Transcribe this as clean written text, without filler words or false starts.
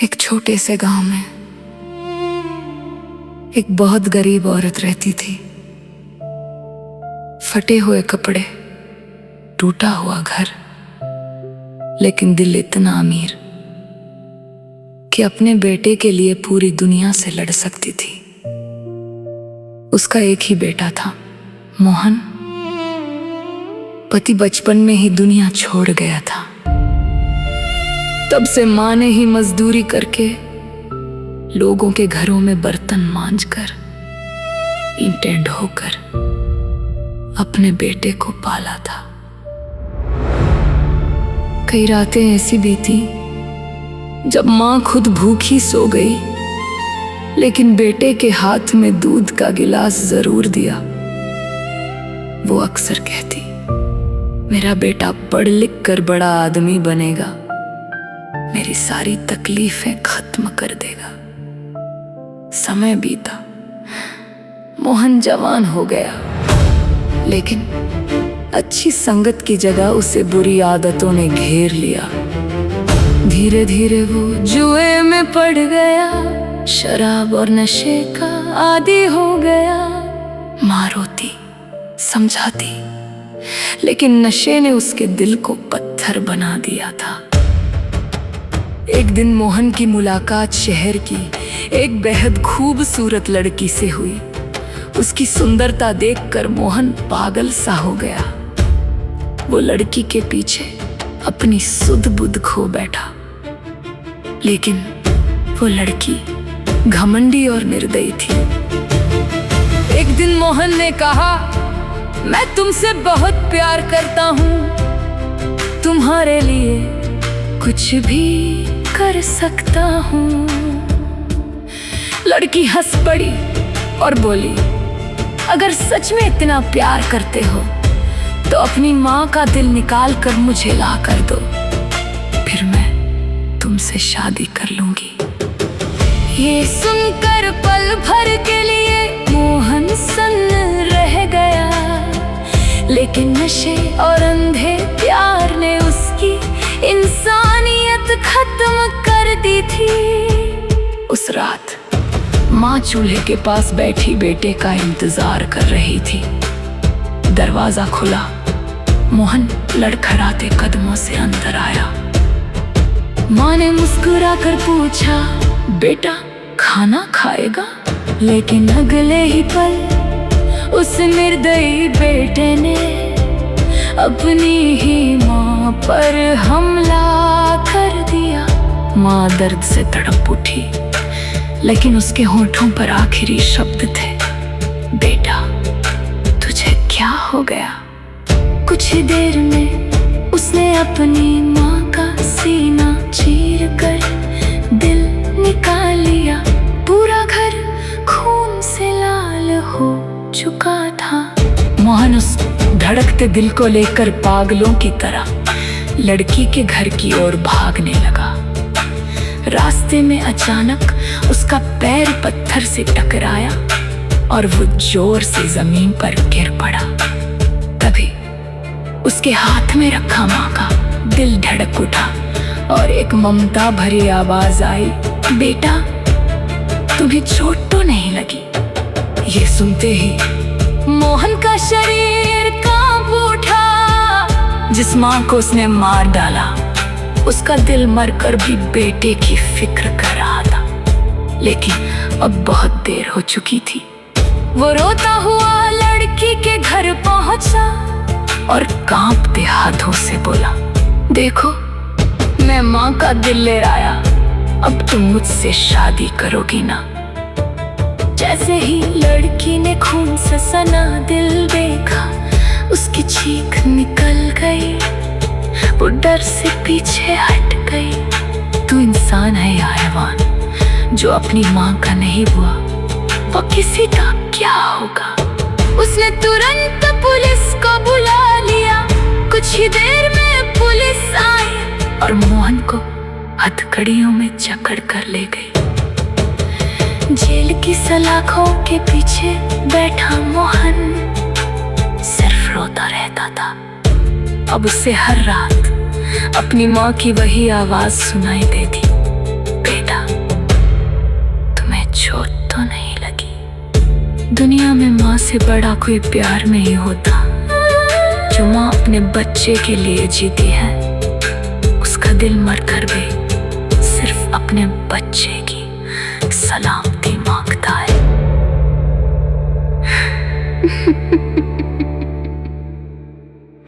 एक छोटे से गांव में एक बहुत गरीब औरत रहती थी। फटे हुए कपड़े, टूटा हुआ घर, लेकिन दिल इतना अमीर कि अपने बेटे के लिए पूरी दुनिया से लड़ सकती थी। उसका एक ही बेटा था, मोहन। पति बचपन में ही दुनिया छोड़ गया था। तब से माँ ने ही मजदूरी करके लोगों के घरों में बर्तन मांजकर, ईंटें ढोकर अपने बेटे को पाला था। कई रातें ऐसी बीती जब माँ खुद भूखी सो गई, लेकिन बेटे के हाथ में दूध का गिलास जरूर दिया। वो अक्सर कहती, मेरा बेटा पढ़ लिख कर बड़ा आदमी बनेगा, मेरी सारी तकलीफें खत्म कर देगा। समय बीता, मोहन जवान हो गया, लेकिन अच्छी संगत की जगह उसे बुरी आदतों ने घेर लिया। धीरे धीरे वो जुए में पड़ गया, शराब और नशे का आदी हो गया। माँ रोती, समझाती, लेकिन नशे ने उसके दिल को पत्थर बना दिया था। एक दिन मोहन की मुलाकात शहर की एक बेहद खूबसूरत लड़की से हुई। उसकी सुंदरता देखकर मोहन पागल सा हो गया। वो लड़की के पीछे अपनी सुध बुध खो बैठा, लेकिन वो लड़की घमंडी और निर्दयी थी। एक दिन मोहन ने कहा, मैं तुमसे बहुत प्यार करता हूँ, तुम्हारे लिए कुछ भी कर सकता हूँ। लड़की हंस पड़ी और बोली, अगर सच में इतना प्यार करते हो तो अपनी माँ का दिल निकाल कर मुझे ला कर दो, फिर मैं तुमसे शादी कर लूंगी। ये सुनकर पल भर के लिए मोहन सन्न रह गया, लेकिन नशे और अंधे प्यार ने उसकी इंसानियत खत्म कर दी थी। उस रात माँ चूल्हे के पास बैठी बेटे का इंतजार कर रही थी। दरवाजा खुला, मोहन लड़खड़ाते कदमों से अंदर आया। माँ ने मुस्कुराकर पूछा, बेटा खाना खाएगा? लेकिन अगले ही पल उस निर्दयी बेटे ने अपनी ही माँ पर हमला कर दिया। माँ दर्द से तड़प उठी, लेकिन उसके होठों पर आखिरी शब्द थे, बेटा तुझे क्या हो गया? कुछ ही देर में उसने अपनी माँ का सीना चीर कर दिल निकाल लिया। पूरा घर खून से लाल हो चुका था। मोहन उस धड़कते दिल को लेकर पागलों की तरह लड़की के घर की ओर भागने लगा। रास्ते में अचानक उसका पैर पत्थर से टकराया और वो जोर से जमीन पर गिर पड़ा। तभी उसके हाथ में रखा माँ का दिल धड़क उठा और एक ममता भरी आवाज आई, बेटा तुम्हें चोट तो नहीं लगी? ये सुनते ही मोहन का शरीर कांप उठा। जिस माँ को उसने मार डाला, उसका दिल मरकर भी बेटे की फिक्र कर रहा था, लेकिन अब बहुत देर हो चुकी थी। वो रोता हुआ लड़की के घर पहुंचा और कांपते हाथों से बोला, देखो मैं माँ का दिल ले आया, अब तुम मुझसे शादी करोगी ना? जैसे ही लड़की ने खून से सना दिल देखा, उसकी चीख निकल गई। वो डर से पीछे हट गई। तू इंसान है या हैवान जो अपनी माँ का नहीं हुआ, वो किसी का क्या होगा? उसने तुरंत पुलिस को बुला लिया। कुछ ही देर में पुलिस आई और मोहन को हथकड़ियों में जकड़ कर ले गई। जेल की सलाखों के पीछे बैठा मोहन सिर्फ रोता रहता था। अब उसे हर रात अपनी माँ की वही आवाज सुनाई देती, बेटा तो नहीं लगी। दुनिया में माँ से बड़ा कोई प्यार नहीं होता। जो माँ अपने बच्चे के लिए जीती है, उसका दिल मर कर भी सिर्फ अपने बच्चे की सलाम